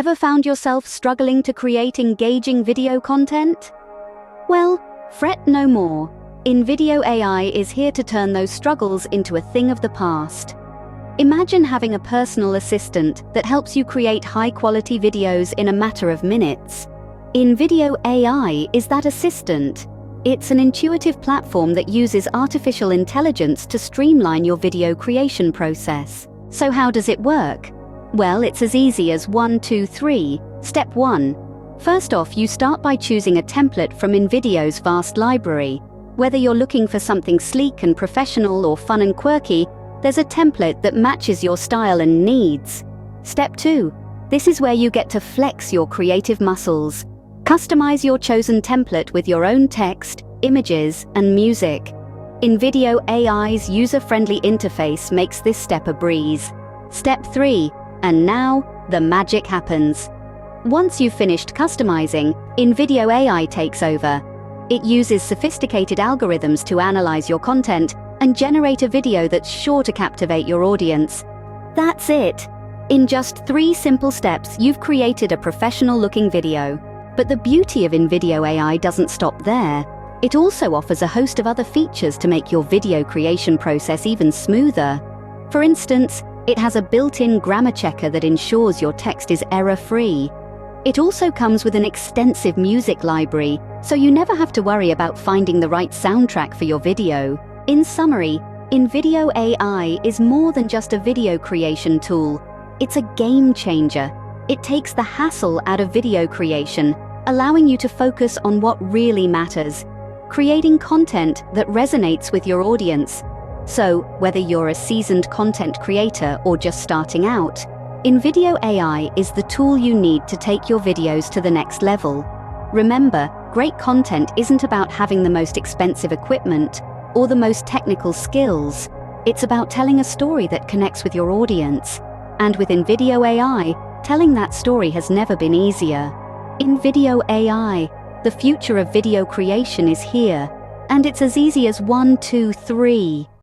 Ever found yourself struggling to create engaging video content? Well, fret no more. InVideo AI is here to turn those struggles into a thing of the past. Imagine having a personal assistant that helps you create high-quality videos in a matter of minutes. InVideo AI is that assistant. It's an intuitive platform that uses artificial intelligence to streamline your video creation process. So how does it work? Well, it's as easy as 1, 2, 3. Step 1. First off, you start by choosing a template from InVideo's vast library. Whether you're looking for something sleek and professional or fun and quirky, there's a template that matches your style and needs. Step 2. This is where you get to flex your creative muscles. Customize your chosen template with your own text, images, and music. InVideo AI's user-friendly interface makes this step a breeze. Step 3. And now, the magic happens. Once you've finished customizing, InVideo AI takes over. It uses sophisticated algorithms to analyze your content and generate a video that's sure to captivate your audience. That's it. In just 3 simple steps, you've created a professional-looking video. But the beauty of InVideo AI doesn't stop there. It also offers a host of other features to make your video creation process even smoother. For instance, it has a built-in grammar checker that ensures your text is error-free. It also comes with an extensive music library, so you never have to worry about finding the right soundtrack for your video. In summary, InVideo AI is more than just a video creation tool. It's a game changer. It takes the hassle out of video creation, allowing you to focus on what really matters, creating content that resonates with your audience. So, whether you're a seasoned content creator or just starting out, InVideo AI is the tool you need to take your videos to the next level. Remember, great content isn't about having the most expensive equipment or the most technical skills. It's about telling a story that connects with your audience. And with InVideo AI, telling that story has never been easier. InVideo AI, the future of video creation is here. And it's as easy as 1, 2, 3.